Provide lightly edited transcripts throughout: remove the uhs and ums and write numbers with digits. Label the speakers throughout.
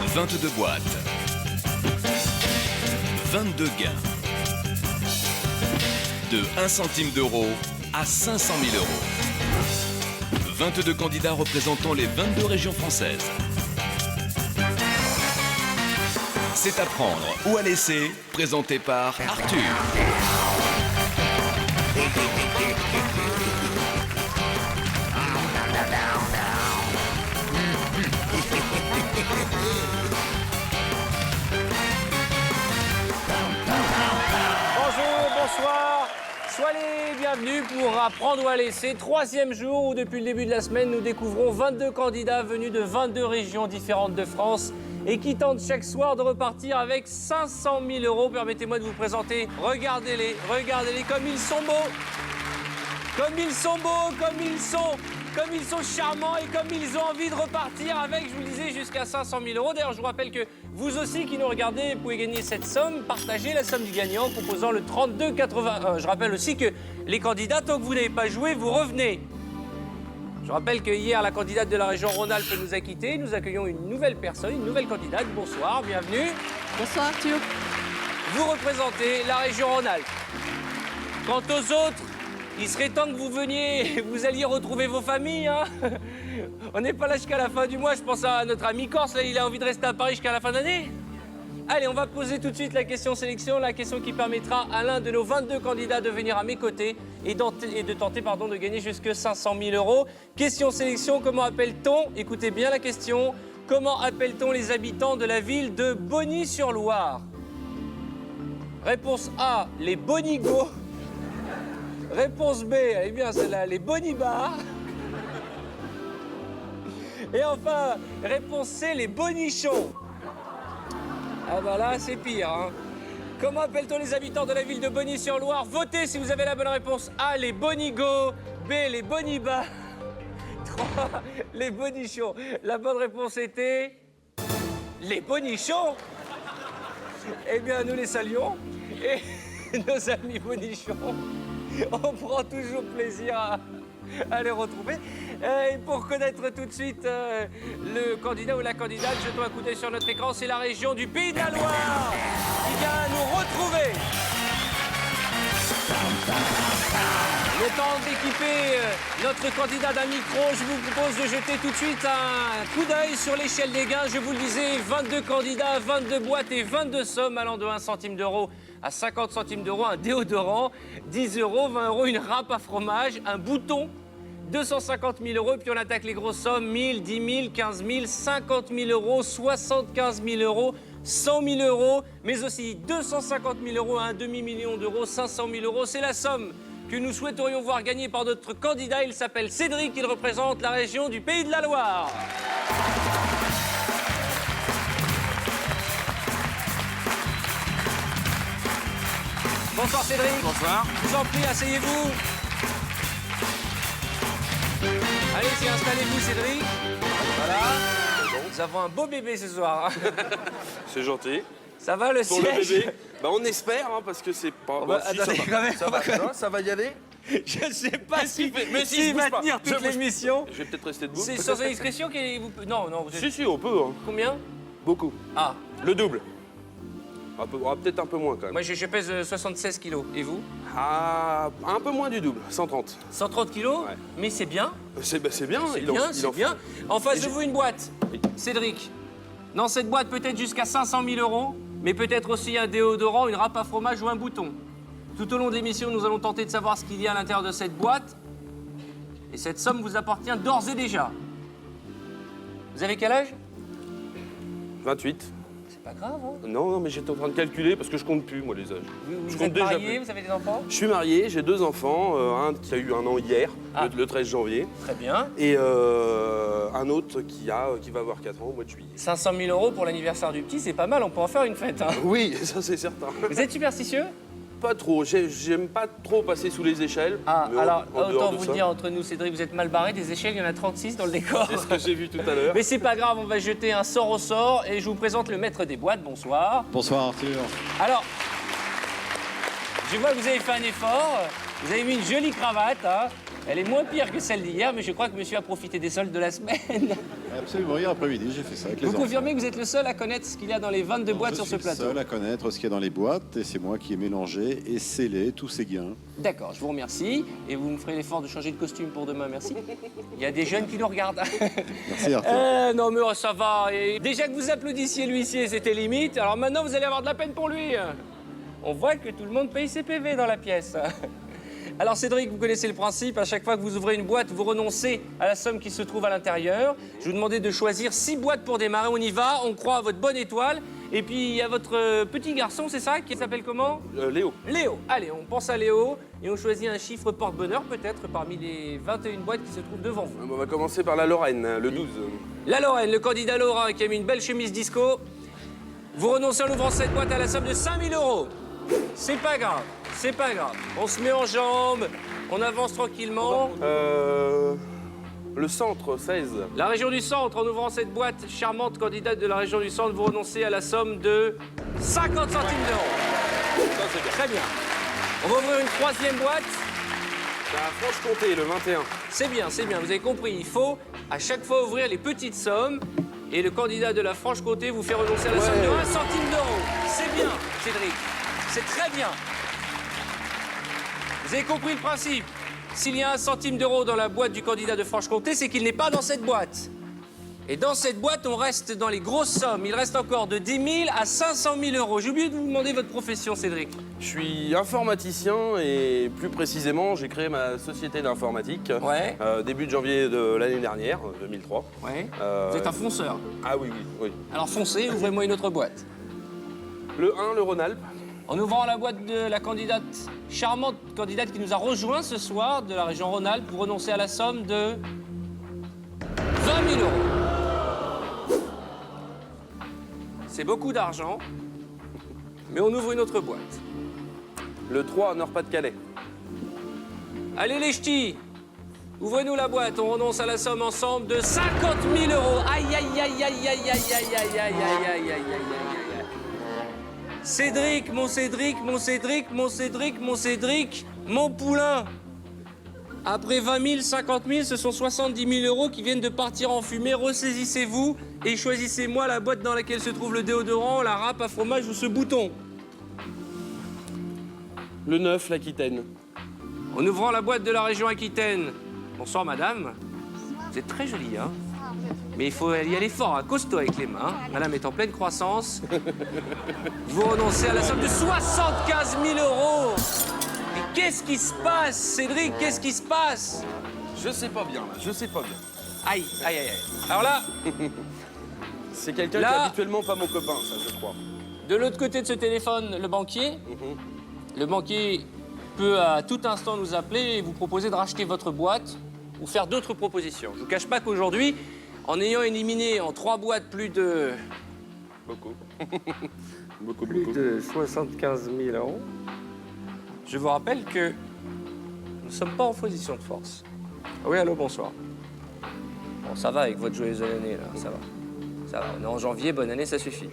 Speaker 1: 22 boîtes. 22 gains. De 1 centime d'euro à 500 000 euros. 22 candidats représentant les 22 régions françaises. C'est à prendre ou à laisser, présenté par Arthur.
Speaker 2: Bonjour, bonsoir, soyez les bienvenus pour Apprendre ou à laisser. Troisième jour où depuis le début de la semaine, nous découvrons 22 candidats venus de 22 régions différentes de France et qui tentent chaque soir de repartir avec 500 000 euros. Permettez-moi de vous présenter, regardez-les comme ils sont beaux. Comme ils sont beaux, comme ils sont charmants et comme ils ont envie de repartir avec, je vous le disais, jusqu'à 500 000 euros. D'ailleurs, je vous rappelle que vous aussi qui nous regardez, vous pouvez gagner cette somme. Partagez la somme du gagnant en composant le 3281. Je rappelle aussi que les candidats, tant que vous n'avez pas joué, vous revenez. Je rappelle que hier, la candidate de la région Rhône-Alpes nous a quittés. Nous accueillons une nouvelle personne, une nouvelle candidate. Bonsoir, bienvenue.
Speaker 3: Bonsoir Arthur.
Speaker 2: Vous représentez la région Rhône-Alpes. Quant aux autres, il serait temps que vous veniez, vous alliez retrouver vos familles. Hein. On n'est pas là jusqu'à la fin du mois. Je pense à notre ami Corse, là, il a envie de rester à Paris jusqu'à la fin d'année. Allez, on va poser tout de suite la question sélection, la question qui permettra à l'un de nos 22 candidats de venir à mes côtés et de tenter de gagner jusque 500 000 euros. Question sélection, comment appelle-t-on, écoutez bien la question, comment appelle-t-on les habitants de la ville de Bonny-sur-Loire? Réponse A, les Bonigots. Réponse B, elle est bien celle-là, les Bonibars. Et enfin, réponse C, les Bonichons. Ah bah là, c'est pire. Hein. Comment appelle-t-on les habitants de la ville de Bonny-sur-Loire? Votez si vous avez la bonne réponse. A, les Bonigots. B, les Bonibars. 3, les Bonichons. La bonne réponse était... les Bonichons. Eh bien, nous les saluons. Et nos amis Bonichons, on prend toujours plaisir à les retrouver. Et pour connaître tout de suite le candidat ou la candidate, jetons un coup d'œil sur notre écran. C'est la région du Pays de la Loire qui vient nous retrouver. Le temps d'équiper notre candidat d'un micro, je vous propose de jeter tout de suite un coup d'œil sur l'échelle des gains. Je vous le disais, 22 candidats, 22 boîtes et 22 sommes allant de 1 centime d'euro à 50 centimes d'euros, un déodorant, 10 euros, 20 euros, une râpe à fromage, un bouton, 250 000 euros. Et puis on attaque les grosses sommes, 1000, 10 000, 15 000, 50 000 euros, 75 000 euros, 100 000 euros, mais aussi 250 000 euros, un demi-million d'euros, 500 000 euros. C'est la somme que nous souhaiterions voir gagner par notre candidat. Il s'appelle Cédric, il représente la région du Pays de la Loire. Bonsoir Cédric.
Speaker 4: Bonsoir.
Speaker 2: Je vous en prie, asseyez-vous. Allez-y, installez-vous Cédric. Voilà. Nous avons un beau bébé ce soir.
Speaker 4: C'est gentil.
Speaker 2: Ça va le
Speaker 4: Pour
Speaker 2: siège?
Speaker 4: le bébé, bah on espère, hein, parce que c'est pas...
Speaker 2: bah,
Speaker 4: si,
Speaker 2: attendez, quand même,
Speaker 4: ça va y aller.
Speaker 2: Je ne sais pas
Speaker 4: si, mais si,
Speaker 2: s'il
Speaker 4: bouge
Speaker 2: va
Speaker 4: pas.
Speaker 2: tenir toute
Speaker 4: Je bouge
Speaker 2: l'émission.
Speaker 4: Je vais peut-être rester debout.
Speaker 2: C'est sans indiscrétion qu'il vous... Non, non, vous êtes...
Speaker 4: Si, on peut. Hein.
Speaker 2: Combien?
Speaker 4: Beaucoup.
Speaker 2: Ah,
Speaker 4: Le double. Peut-être un peu moins quand même.
Speaker 2: moi je pèse 76 kilos. Et vous?
Speaker 4: Ah, un peu moins du double, 130.
Speaker 2: 130 kilos?
Speaker 4: Ouais.
Speaker 2: Mais c'est bien.
Speaker 4: C'est bien,
Speaker 2: C'est
Speaker 4: il en-
Speaker 2: bien,
Speaker 4: il
Speaker 2: c'est
Speaker 4: en
Speaker 2: bien.
Speaker 4: faut.
Speaker 2: En face
Speaker 4: Et
Speaker 2: de
Speaker 4: j'ai-
Speaker 2: vous, une boîte.
Speaker 4: Oui.
Speaker 2: Cédric, dans cette boîte, peut-être jusqu'à 500 000 euros, mais peut-être aussi un déodorant, une râpe à fromage ou un bouton. Tout au long de l'émission, nous allons tenter de savoir ce qu'il y a à l'intérieur de cette boîte. Et cette somme vous appartient d'ores et déjà. Vous avez quel âge?
Speaker 4: 28.
Speaker 2: C'est pas grave, hein?
Speaker 4: Non, mais j'étais en train de calculer parce que je compte plus, moi, les âges.
Speaker 2: Vous
Speaker 4: Je
Speaker 2: êtes
Speaker 4: compte déjà
Speaker 2: marié,
Speaker 4: plus.
Speaker 2: vous avez des enfants?
Speaker 4: Je suis marié, j'ai 2 enfants, un qui a eu 1 an hier,
Speaker 2: Ah.
Speaker 4: le 13 janvier,
Speaker 2: Très bien.
Speaker 4: et un autre qui va avoir 4 ans au mois de juillet.
Speaker 2: 500 000 euros pour l'anniversaire du petit, c'est pas mal, on peut en faire une fête. Hein.
Speaker 4: Oui, ça c'est certain.
Speaker 2: Vous êtes superstitieux?
Speaker 4: Pas trop, j'aime pas trop passer sous les échelles.
Speaker 2: Ah,
Speaker 4: mais
Speaker 2: alors,
Speaker 4: en dehors
Speaker 2: autant
Speaker 4: de
Speaker 2: vous
Speaker 4: ça,
Speaker 2: le dire entre nous, Cédric, vous êtes mal barré, des échelles, il y en a 36 dans le décor.
Speaker 4: c'est ce que j'ai vu tout à l'heure.
Speaker 2: Mais c'est pas grave, on va jeter un sort au sort et je vous présente le maître des boîtes, bonsoir.
Speaker 5: Bonsoir Arthur.
Speaker 2: Alors, je vois que vous avez fait un effort, vous avez mis une jolie cravate, hein. Elle est moins pire que celle d'hier, mais je crois que monsieur a profité des soldes de la semaine.
Speaker 3: Absolument, hier après-midi, j'ai fait ça avec les
Speaker 2: Vous
Speaker 3: enfants.
Speaker 2: confirmez que vous êtes le seul à connaître ce qu'il y a dans les 22 boîtes sur ce plateau?
Speaker 3: Je suis le seul à connaître ce qu'il y a dans les boîtes et c'est moi qui ai mélangé et scellé tous ces gains.
Speaker 2: D'accord, je vous remercie. Et vous me ferez l'effort de changer de costume pour demain, merci. Il y a des jeunes qui nous regardent.
Speaker 3: Merci Arthur.
Speaker 2: Non mais ça va. Et déjà que vous applaudissiez l'huissier, c'était limite. Alors maintenant, vous allez avoir de la peine pour lui. On voit que tout le monde paye ses PV dans la pièce. Alors Cédric, vous connaissez le principe, à chaque fois que vous ouvrez une boîte, vous renoncez à la somme qui se trouve à l'intérieur. Je vous demandais de choisir 6 boîtes pour démarrer, on y va, on croit à votre bonne étoile. Et puis il y a votre petit garçon, c'est ça, qui s'appelle comment?
Speaker 4: Léo.
Speaker 2: Léo. Allez, on pense à Léo et on choisit un chiffre porte-bonheur peut-être parmi les 21 boîtes qui se trouvent devant vous.
Speaker 4: On va commencer par la Lorraine, le 12.
Speaker 2: La Lorraine, le candidat Lorrain qui a mis une belle chemise disco. Vous renoncez en ouvrant cette boîte à la somme de 5 000 €. C'est pas grave, c'est pas grave. On se met en jambes, on avance tranquillement.
Speaker 4: Le centre, 16.
Speaker 2: La région du centre, en ouvrant cette boîte, charmante candidate de la région du centre, vous renoncez à la somme de 50 centimes d'euros.
Speaker 4: Ça, c'est bien.
Speaker 2: Très bien. On va ouvrir une 3e boîte.
Speaker 4: La Franche-Comté, le 21.
Speaker 2: C'est bien, vous avez compris. Il faut à chaque fois ouvrir les petites sommes. Et le candidat de la Franche-Comté vous fait renoncer à la somme de 1 centime d'euro. C'est bien, Cédric. C'est très bien. Vous avez compris le principe. S'il y a 1 centime d'euro dans la boîte du candidat de Franche-Comté, c'est qu'il n'est pas dans cette boîte. Et dans cette boîte, on reste dans les grosses sommes. Il reste encore de 10 000 à 500 000 €. J'ai oublié de vous demander votre profession, Cédric.
Speaker 4: Je suis informaticien et plus précisément, j'ai créé ma société d'informatique
Speaker 2: Ouais.
Speaker 4: début de janvier de l'année dernière, 2003.
Speaker 2: Ouais. Vous êtes un fonceur.
Speaker 4: Ah oui, oui, oui.
Speaker 2: Alors foncez, ouvrez-moi une autre boîte.
Speaker 4: Le 1, le Rhône-Alpes.
Speaker 2: En ouvrant la boîte de la candidate, charmante candidate qui nous a rejoint ce soir de la région Rhône-Alpes, pour renoncer à la somme de 20 000 €. C'est beaucoup d'argent, mais on ouvre une autre boîte.
Speaker 4: Le 3, Nord-Pas-de-Calais.
Speaker 2: Allez les ch'tis, ouvrez-nous la boîte, on renonce à la somme ensemble de 50 000 €. Aïe, aïe, aïe, aïe, aïe, aïe, aïe, aïe, aïe, aïe, aïe, aïe, aïe. Cédric, mon Cédric, mon Cédric, mon Cédric, mon Cédric, mon poulain. Après 20 000, 50 000, ce sont 70 000 € qui viennent de partir en fumée. Ressaisissez-vous et choisissez-moi la boîte dans laquelle se trouve le déodorant, la râpe à fromage ou ce bouton.
Speaker 4: Le 9, l'Aquitaine.
Speaker 2: En ouvrant la boîte de la région Aquitaine. Bonsoir, madame. Vous êtes très jolie, hein? Mais il faut y aller fort, hein, costaud avec les mains. Madame est en pleine croissance. Vous renoncez à la somme de 75 000 €. Mais qu'est-ce qui se passe, Cédric? Qu'est-ce qui se passe?
Speaker 4: Je sais pas bien, là, je sais pas bien.
Speaker 2: Aïe, aïe, aïe, aïe. Alors là,
Speaker 4: C'est quelqu'un
Speaker 2: Là-
Speaker 4: qui est habituellement pas mon copain, ça, je crois.
Speaker 2: de l'autre côté de ce téléphone, le banquier. Le banquier peut à tout instant nous appeler et vous proposer de racheter votre boîte ou faire d'autres propositions. Je ne vous cache pas qu'aujourd'hui, en ayant éliminé en 3 boîtes plus de...
Speaker 4: Beaucoup. beaucoup,
Speaker 2: Plus
Speaker 4: beaucoup.
Speaker 2: de 75 000 €. Je vous rappelle que nous ne sommes pas en position de force. Oui, allô, bonsoir. Bon, ça va avec votre joyeuse année, là, ça va. Ça va, on est en janvier, bonne année, ça suffit.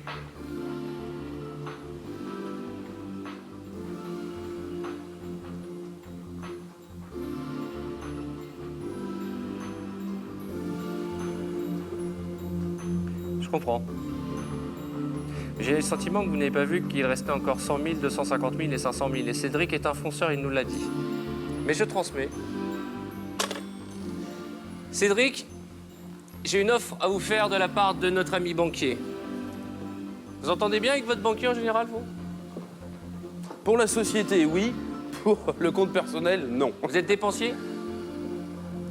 Speaker 2: Je comprends. J'ai le sentiment que vous n'avez pas vu qu'il restait encore 100 000, 250 000 et 500 000. Et Cédric est un fonceur, il nous l'a dit. Mais je transmets. Cédric, j'ai une offre à vous faire de la part de notre ami banquier. Vous entendez bien avec votre banquier en général, vous?
Speaker 4: Pour la société, oui. Pour le compte personnel, non.
Speaker 2: Vous êtes dépensier?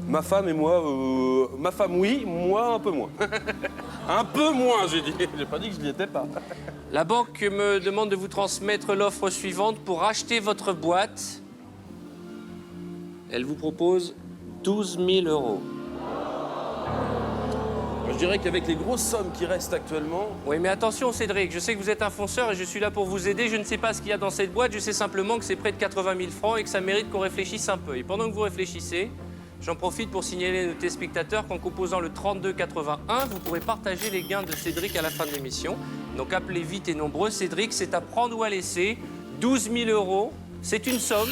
Speaker 4: Ma femme et moi, ma femme, oui, moi, un peu moins. Un peu moins, j'ai dit. J'ai pas dit que je n'y étais pas.
Speaker 2: La banque me demande de vous transmettre l'offre suivante pour racheter votre boîte. Elle vous propose 12 000 €.
Speaker 4: Je dirais qu'avec les grosses sommes qui restent actuellement,
Speaker 2: Oui, mais attention, Cédric, je sais que vous êtes un fonceur et je suis là pour vous aider. Je ne sais pas ce qu'il y a dans cette boîte, je sais simplement que c'est près de 80 000 francs et que ça mérite qu'on réfléchisse un peu. Et pendant que vous réfléchissez, j'en profite pour signaler à nos téléspectateurs qu'en composant le 3281, vous pourrez partager les gains de Cédric à la fin de l'émission. Donc appelez vite et nombreux. Cédric, c'est à prendre ou à laisser. 12 000 €, c'est une somme.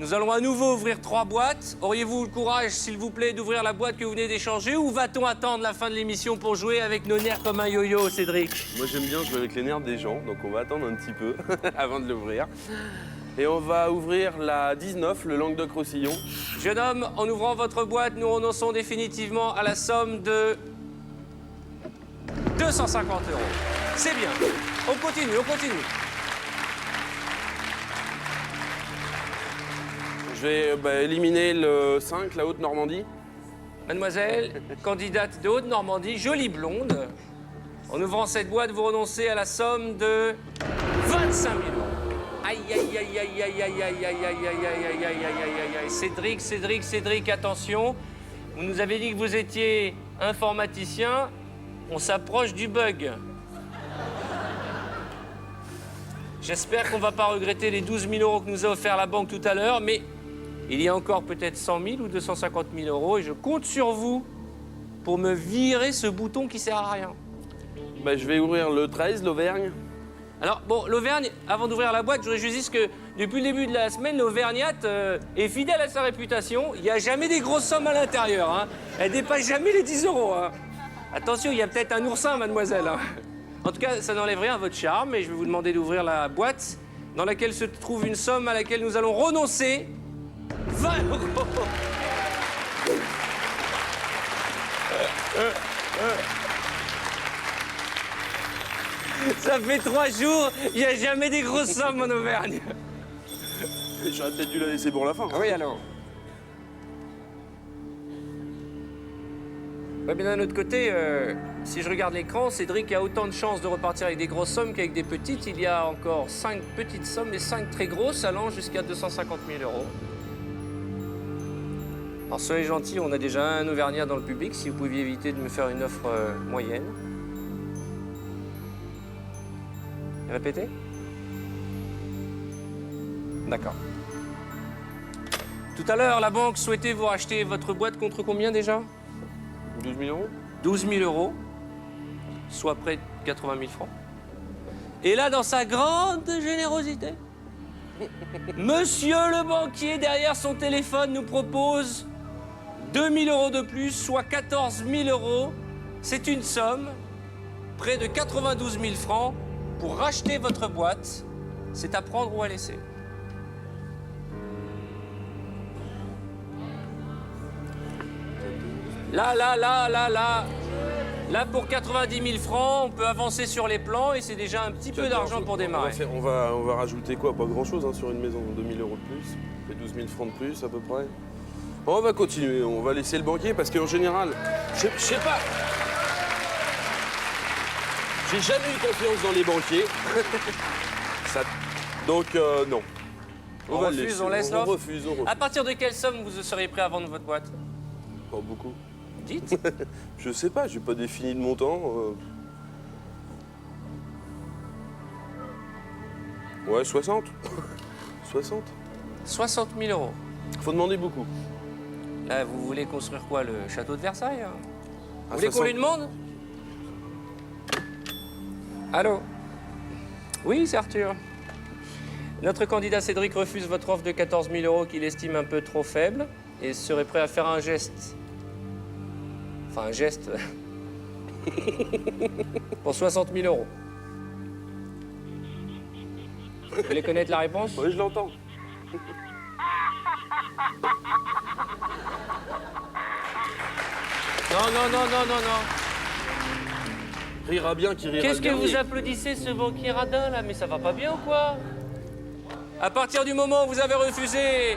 Speaker 2: Nous allons à nouveau ouvrir 3 boîtes. Auriez-vous le courage, s'il vous plaît, d'ouvrir la boîte que vous venez d'échanger ou va-t-on attendre la fin de l'émission pour jouer avec nos nerfs comme un yo-yo, Cédric?
Speaker 4: Moi, j'aime bien jouer avec les nerfs des gens, donc on va attendre un petit peu avant de l'ouvrir. Et on va ouvrir la 19, le Languedoc-Roussillon.
Speaker 2: Jeune homme, en ouvrant votre boîte, nous renonçons définitivement à la somme de 250 €. C'est bien. On continue, on continue.
Speaker 4: Je vais éliminer le 5, la Haute-Normandie.
Speaker 2: Mademoiselle, candidate de Haute-Normandie, jolie blonde. En ouvrant cette boîte, vous renoncez à la somme de 25 000 €. Aïe, aïe, aïe, aïe, aïe, aïe, aïe, aïe, aïe, aïe, aïe, aïe, aïe, aïe, aïe, aïe. Cédric, Cédric, Cédric, attention. Vous nous avez dit que vous étiez informaticien. On s'approche du bug. J'espère qu'on ne va pas regretter les 12 000 € que nous a offert la banque tout à l'heure, mais il y a encore peut-être 100 000 ou 250 000 € et je compte sur vous pour me virer ce bouton qui sert à rien.
Speaker 4: Je vais ouvrir le 13, l'Auvergne.
Speaker 2: Alors, bon, l'Auvergne, avant d'ouvrir la boîte, je voudrais juste dire que depuis le début de la semaine, l'Auvergnate est fidèle à sa réputation. Il n'y a jamais des grosses sommes à l'intérieur. Hein. Elle dépasse jamais les 10 €. Hein. Attention, il y a peut-être un oursin, mademoiselle. Hein. En tout cas, ça n'enlève rien à votre charme et je vais vous demander d'ouvrir la boîte dans laquelle se trouve une somme à laquelle nous allons renoncer. 20 €. Ça fait 3 jours, il n'y a jamais des grosses sommes en Auvergne.
Speaker 4: J'aurais peut-être dû la laisser pour la fin.
Speaker 2: Oui, alors. Ouais, mais d'un autre côté, si je regarde l'écran, Cédric a autant de chances de repartir avec des grosses sommes qu'avec des petites. Il y a encore 5 petites sommes et 5 très grosses allant jusqu'à 250 000 €. Alors soyez gentils, on a déjà un Auvergnat dans le public, si vous pouviez éviter de me faire une offre moyenne. Répétez. D'accord. Tout à l'heure, la banque souhaitait vous racheter votre boîte contre combien déjà?
Speaker 4: 12 000 €.
Speaker 2: 12 000 €, soit près de 80 000 francs. Et là, dans sa grande générosité, monsieur le banquier, derrière son téléphone, nous propose 2 000 € de plus, soit 14 000 €. C'est une somme, près de 92 000 francs, pour racheter votre boîte. C'est à prendre ou à laisser. Là, pour 90 000 francs, on peut avancer sur les plans et c'est déjà un petit peu d'argent pour démarrer.
Speaker 4: On va rajouter quoi? Pas grand-chose hein, sur une maison. 2 000 € de plus, ça fait 12 000 francs de plus à peu près. Bon, on va continuer, on va laisser le banquier parce qu'en général, je sais pas. J'ai jamais eu confiance dans les banquiers. Donc, non.
Speaker 2: On
Speaker 4: va
Speaker 2: refuse,
Speaker 4: laisser.
Speaker 2: on laisse
Speaker 4: On
Speaker 2: l'offre.
Speaker 4: refuse.
Speaker 2: À partir de quelle somme vous seriez prêt à vendre votre boîte?
Speaker 4: Pas beaucoup.
Speaker 2: Dites.
Speaker 4: Je sais pas, j'ai pas défini de montant. Ouais, 60. 60.
Speaker 2: 60 000 €.
Speaker 4: Faut demander beaucoup.
Speaker 2: Là, vous voulez construire quoi? Le château de Versailles hein?
Speaker 4: À
Speaker 2: Vous voulez qu'on
Speaker 4: 60.
Speaker 2: lui demande? Allô? Oui, c'est Arthur. Notre candidat Cédric refuse votre offre de 14 000 € qu'il estime un peu trop faible et serait prêt à faire un geste. Enfin, un geste. Pour 60 000 €. Vous voulez connaître la réponse?
Speaker 4: Oui, je l'entends.
Speaker 2: Non.
Speaker 4: Rira bien qui rira
Speaker 2: Qu'est-ce que
Speaker 4: le
Speaker 2: vous
Speaker 4: dernier.
Speaker 2: applaudissez ce banquier radin là? Mais ça va pas bien ou quoi? À partir du moment où vous avez refusé...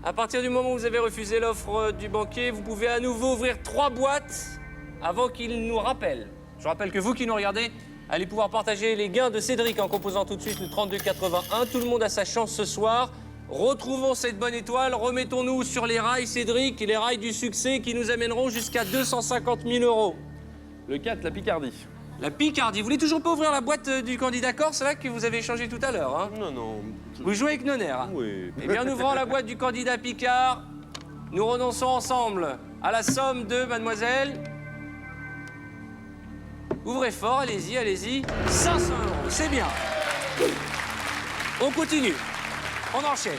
Speaker 2: À partir du moment où vous avez refusé l'offre du banquier, vous pouvez à nouveau ouvrir 3 boîtes avant qu'il nous rappelle. Je rappelle que vous qui nous regardez, allez pouvoir partager les gains de Cédric en composant tout de suite le 3281. Tout le monde a sa chance ce soir. Retrouvons cette bonne étoile, remettons-nous sur les rails, Cédric, les rails du succès qui nous amèneront jusqu'à 250 000 €.
Speaker 4: Le 4, la Picardie.
Speaker 2: La Picardie. Vous voulez toujours pas ouvrir la boîte du candidat corse, là, que vous avez échangé tout à l'heure, hein?
Speaker 4: Non.
Speaker 2: Vous jouez avec nos nerfs, hein?
Speaker 4: Oui.
Speaker 2: Eh bien, en ouvrant la boîte du candidat Picard, nous renonçons ensemble à la somme de, mademoiselle... Ouvrez fort, allez-y. 500 €, c'est bien. On continue. On enchaîne.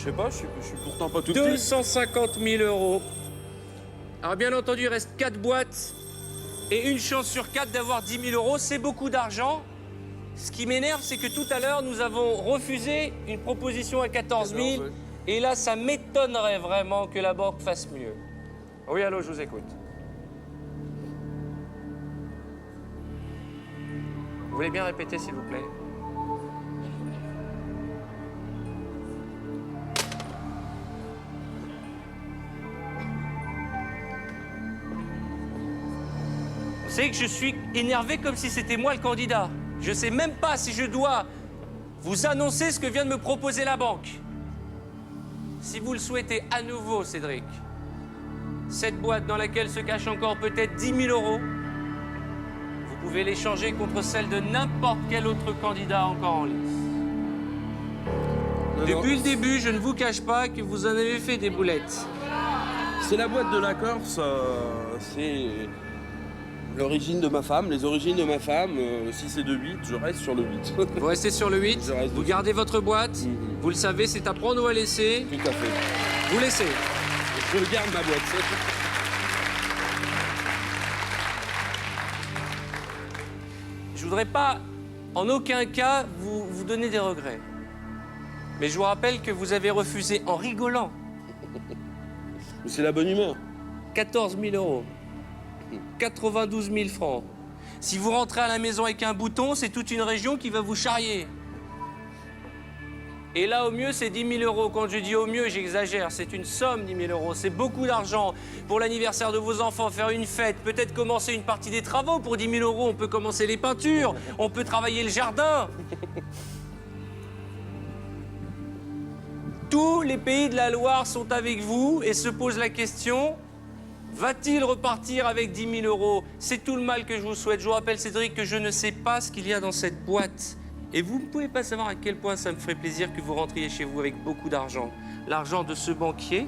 Speaker 4: Je sais pas, je suis pourtant pas tout petit.
Speaker 2: 250 000 euros. Alors bien entendu, il reste 4 boîtes et une chance sur 4 d'avoir 10 000 euros. C'est beaucoup d'argent. Ce qui m'énerve, c'est que tout à l'heure, nous avons refusé une proposition à 14 000.
Speaker 4: 14, ouais.
Speaker 2: Et là, ça m'étonnerait vraiment que la banque fasse mieux. Oui, allô, je vous écoute. Vous voulez bien répéter, s'il vous plaît? Vous savez que je suis énervé comme si c'était moi le candidat. Je ne sais même pas si je dois vous annoncer ce que vient de me proposer la banque. Si vous le souhaitez à nouveau, Cédric, cette boîte dans laquelle se cache encore peut-être 10 000 euros, vous pouvez l'échanger contre celle de n'importe quel autre candidat encore en lice. Depuis le début, je ne vous cache pas que vous en avez fait des boulettes.
Speaker 4: C'est la boîte de la Corse, c'est l'origine de ma femme, les origines de ma femme. Si c'est de 8, je reste sur le 8.
Speaker 2: Vous restez sur le 8,
Speaker 4: Je reste
Speaker 2: vous
Speaker 4: dessus.
Speaker 2: gardez votre boîte, vous le savez, c'est à prendre ou à laisser.
Speaker 4: Tout à fait.
Speaker 2: Vous laissez.
Speaker 4: Je garde ma boîte.
Speaker 2: Je voudrais pas, en aucun cas, vous donner des regrets. Mais je vous rappelle que vous avez refusé en rigolant
Speaker 4: Mais c'est la bonne humeur.
Speaker 2: 14 000 euros, 92 000 francs. Si vous rentrez à la maison avec un bouton, c'est toute une région qui va vous charrier. Et là, au mieux, c'est 10 000 euros. Quand je dis au mieux, j'exagère. C'est une somme, 10 000 euros. C'est beaucoup d'argent pour l'anniversaire de vos enfants, faire une fête, peut-être commencer une partie des travaux. Pour 10 000 euros, on peut commencer les peintures, on peut travailler le jardin. Tous les pays de la Loire sont avec vous et se posent la question, va-t-il repartir avec 10 000 euros? C'est tout le mal que je vous souhaite. Je vous rappelle, Cédric, que je ne sais pas ce qu'il y a dans cette boîte. Et vous ne pouvez pas savoir à quel point ça me ferait plaisir que vous rentriez chez vous avec beaucoup d'argent. L'argent de ce banquier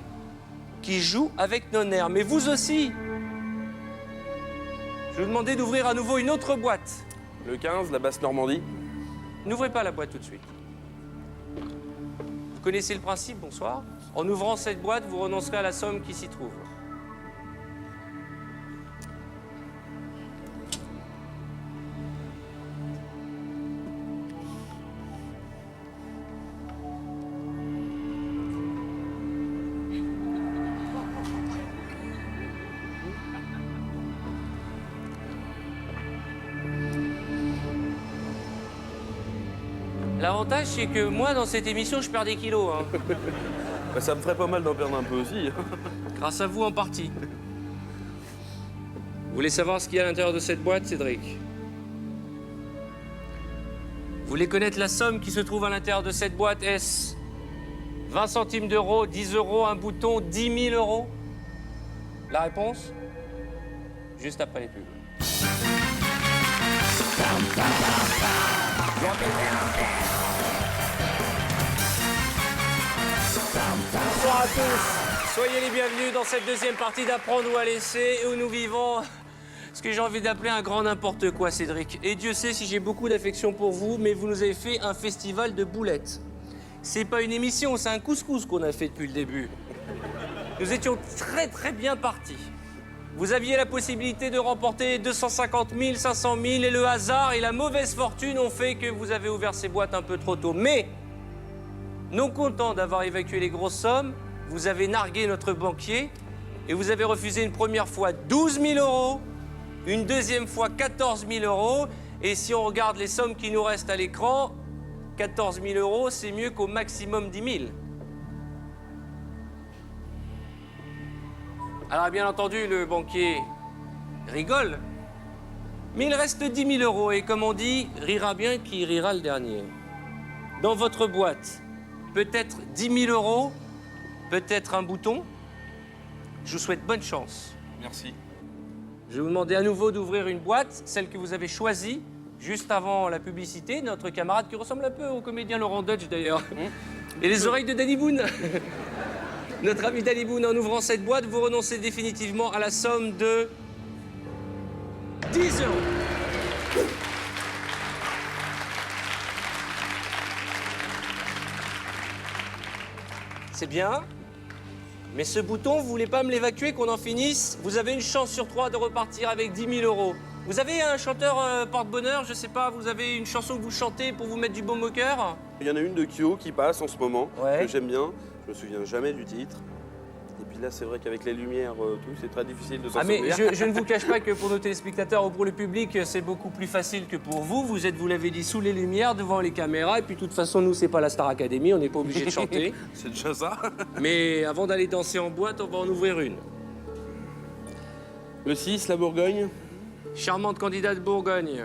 Speaker 2: qui joue avec nos nerfs. Mais vous aussi. Je vais vous demander d'ouvrir à nouveau une autre boîte.
Speaker 4: Le 15, la Basse-Normandie.
Speaker 2: N'ouvrez pas la boîte tout de suite. Vous connaissez le principe, bonsoir. En ouvrant cette boîte, vous renoncerez à la somme qui s'y trouve. L'avantage, c'est que moi, dans cette émission, je perds des kilos. Hein.
Speaker 4: Bah, ça me ferait pas mal d'en perdre un peu aussi.
Speaker 2: Grâce à vous en partie. Vous voulez savoir ce qu'il y a à l'intérieur de cette boîte, Cédric? Vous voulez connaître la somme qui se trouve à l'intérieur de cette boîte? Est-ce 20 centimes d'euros, 10 euros, un bouton, 10 000 euros? La réponse? Juste après les pubs. Bonsoir à tous. Soyez les bienvenus dans cette deuxième partie d'Apprendre ou à laisser, où nous vivons ce que j'ai envie d'appeler un grand n'importe quoi, Cédric. Et Dieu sait si j'ai beaucoup d'affection pour vous, mais vous nous avez fait un festival de boulettes. C'est pas une émission, c'est un couscous qu'on a fait depuis le début. Nous étions très bien partis. Vous aviez la possibilité de remporter 250 000, 500 000, et le hasard et la mauvaise fortune ont fait que vous avez ouvert ces boîtes un peu trop tôt. Mais, non content d'avoir évacué les grosses sommes, vous avez nargué notre banquier et vous avez refusé une première fois 12 000 euros, une deuxième fois 14 000 euros, et si on regarde les sommes qui nous restent à l'écran, 14 000 euros, c'est mieux qu'au maximum 10 000. Alors, bien entendu, le banquier rigole, mais il reste 10 000 euros, et comme on dit, rira bien qui rira le dernier. Dans votre boîte, peut-être 10 000 euros, peut-être un bouton. Je vous souhaite bonne chance.
Speaker 4: Merci.
Speaker 2: Je vais vous demander à nouveau d'ouvrir une boîte, celle que vous avez choisie, juste avant la publicité, notre camarade qui ressemble un peu au comédien Laurent Dutch d'ailleurs. Et les oreilles de Danny Boone. Notre ami Danny Boone, en ouvrant cette boîte, vous renoncez définitivement à la somme de 10 euros. C'est bien. Mais ce bouton, vous voulez pas me l'évacuer, qu'on en finisse? Vous avez une chance sur 3 de repartir avec 10 000 euros. Vous avez un chanteur porte-bonheur, je sais pas, vous avez une chanson que vous chantez pour vous mettre du baume au cœur?
Speaker 4: Il y en a une de Kyo qui passe en ce moment,
Speaker 2: Ouais.
Speaker 4: que j'aime bien. Je me souviens jamais du titre. Et puis là, c'est vrai qu'avec les lumières, tout, c'est très difficile de s'en
Speaker 2: Ah mais
Speaker 4: souvenir.
Speaker 2: je ne vous cache pas que pour nos téléspectateurs ou pour le public, c'est beaucoup plus facile que pour vous. Vous êtes, vous l'avez dit, sous les lumières, devant les caméras. Et puis de toute façon, nous, c'est pas la Star Academy, on n'est pas obligé de chanter.
Speaker 4: C'est déjà ça.
Speaker 2: Mais avant d'aller danser en boîte, on va en ouvrir une.
Speaker 4: Le 6, la Bourgogne.
Speaker 2: Charmante candidate de Bourgogne,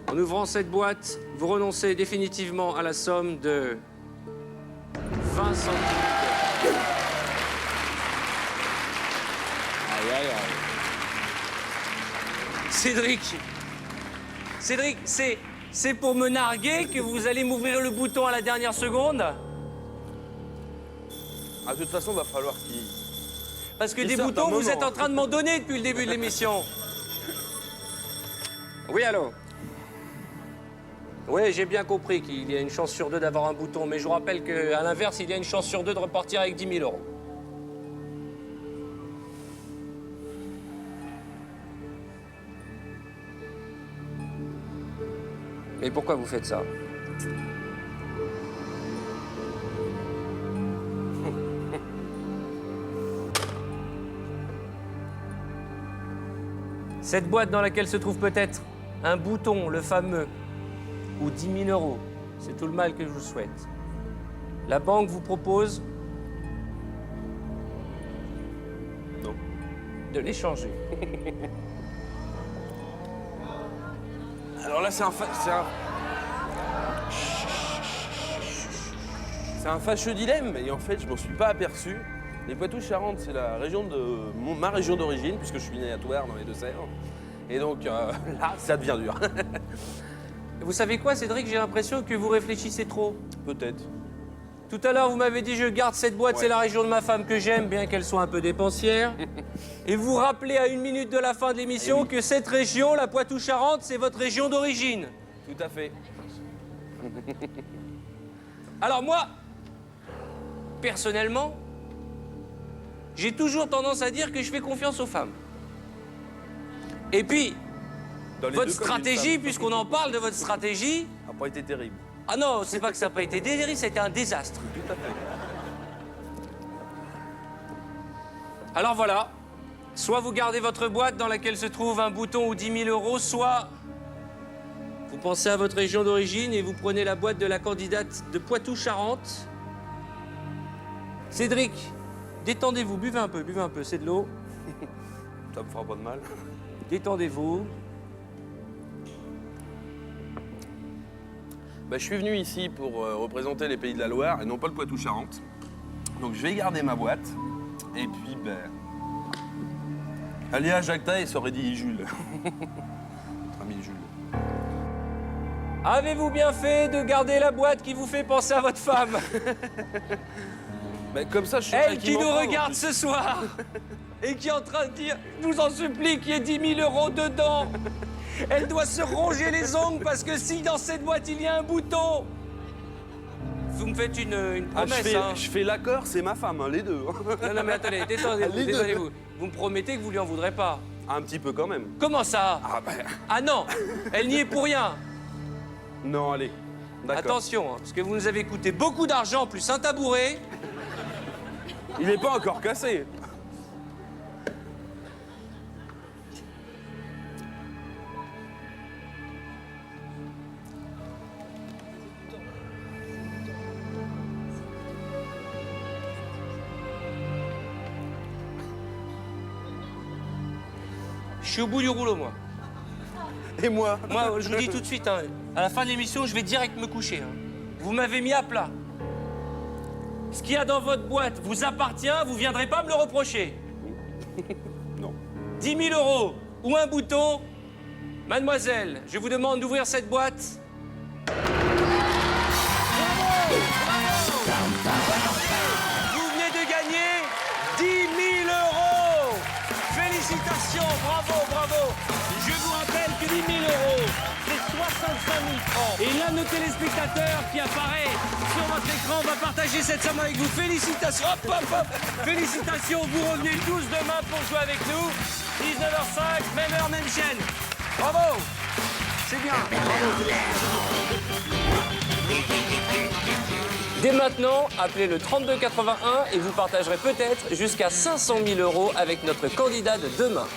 Speaker 2: en ouvrant cette boîte, vous renoncez définitivement à la somme de 20 centimes.
Speaker 4: Aïe, aïe, aïe.
Speaker 2: Cédric, c'est pour me narguer que vous allez m'ouvrir le bouton à la dernière seconde?
Speaker 4: Ah, de toute façon, va falloir qu'il...
Speaker 2: Parce que
Speaker 4: Il
Speaker 2: des
Speaker 4: sort
Speaker 2: boutons,
Speaker 4: d'un
Speaker 2: vous
Speaker 4: moment,
Speaker 2: êtes en train de m'en donner depuis le début de l'émission. Oui, allô? Oui, j'ai bien compris qu'il y a une chance sur 2 d'avoir un bouton, mais je vous rappelle qu'à l'inverse, il y a une chance sur 2 de repartir avec 10 000 euros. Mais pourquoi vous faites ça? Cette boîte dans laquelle se trouve peut-être un bouton, le fameux, ou 10 000 euros, c'est tout le mal que je vous souhaite. La banque vous propose
Speaker 4: Non.
Speaker 2: de l'échanger.
Speaker 4: Alors là, c'est un fâcheux dilemme, et en fait, je m'en suis pas aperçu. Les Poitou-Charentes, c'est la région ma région d'origine, puisque je suis né à Thouars, dans les Deux-Sèvres. Et donc, là, ça devient dur.
Speaker 2: Vous savez quoi, Cédric? J'ai l'impression que vous réfléchissez trop.
Speaker 4: Peut-être.
Speaker 2: Tout à l'heure, vous m'avez dit, je garde cette boîte,
Speaker 4: Ouais.
Speaker 2: c'est la région de ma femme que j'aime, bien qu'elle soit un peu dépensière. Et vous rappelez à 1 minute de la fin de l'émission que cette région, la Poitou-Charentes, c'est votre région d'origine.
Speaker 4: Tout à fait.
Speaker 2: Alors moi, personnellement, j'ai toujours tendance à dire que je fais confiance aux femmes. Et puis,
Speaker 4: Dans les
Speaker 2: votre
Speaker 4: deux comme une
Speaker 2: stratégie,
Speaker 4: femme.
Speaker 2: puisqu'on en parle de votre stratégie...
Speaker 4: Ça n'a pas été terrible.
Speaker 2: Ah non, c'est pas que ça n'a pas été déliré, ça a été un désastre.
Speaker 4: Tout à fait.
Speaker 2: Alors voilà, soit vous gardez votre boîte dans laquelle se trouve un bouton ou 10 000 euros, soit vous pensez à votre région d'origine et vous prenez la boîte de la candidate de Poitou-Charentes. Cédric, détendez-vous, buvez un peu, c'est de l'eau.
Speaker 4: Ça me fera pas de mal.
Speaker 2: Détendez-vous.
Speaker 4: Bah, je suis venu ici pour représenter les Pays de la Loire et non pas le Poitou-Charentes. Donc je vais garder ma boîte. Et puis, ben. Aléa Jacta et ça aurait dit Jules. Notre ami Jules.
Speaker 2: Avez-vous bien fait de garder la boîte qui vous fait penser à votre femme?
Speaker 4: Ben, comme ça, je suis
Speaker 2: Elle qui nous
Speaker 4: tranquillement en
Speaker 2: regarde
Speaker 4: plus.
Speaker 2: ce soir et qui est en train de dire « Je vous en supplie qu'il y ait 10 000 euros dedans !» Elle doit se ronger les ongles parce que si dans cette boîte il y a un bouton... Vous me faites une
Speaker 4: Ah,
Speaker 2: promesse, hein.
Speaker 4: je fais l'accord, c'est ma femme, hein, les deux.
Speaker 2: Non, non, mais attendez, détendez-vous,
Speaker 4: Les deux.
Speaker 2: détendez-vous. Vous me promettez que vous lui en voudrez pas?
Speaker 4: Un petit peu quand même.
Speaker 2: Comment ça?
Speaker 4: Ah ben.
Speaker 2: Ah non, elle n'y est pour rien.
Speaker 4: Non, allez. D'accord.
Speaker 2: Attention, hein, parce que vous nous avez coûté beaucoup d'argent plus un tabouret.
Speaker 4: Il n'est pas encore cassé.
Speaker 2: Je suis au bout du rouleau, moi.
Speaker 4: Et moi?
Speaker 2: Moi, je vous dis tout de suite, hein, à la fin de l'émission, je vais direct me coucher. Hein. Vous m'avez mis à plat. Ce qu'il y a dans votre boîte vous appartient, vous viendrez pas me le reprocher.
Speaker 4: Non.
Speaker 2: 10 000 euros ou un bouton. Mademoiselle, je vous demande d'ouvrir cette boîte. Vous venez de gagner 10 000 euros. Félicitations, bravo, bravo. Je vous rappelle que 10 000 euros, c'est 65 francs. Et l'un de nos téléspectateurs qui apparaît sur votre écran va partager cette somme avec vous. Félicitations. Hop, hop, hop. Félicitations. Vous revenez tous demain pour jouer avec nous. 19h05, même heure, même chaîne. Bravo. C'est bien. Dès maintenant, appelez le 3281 et vous partagerez peut-être jusqu'à 500 000 € avec notre candidat de demain.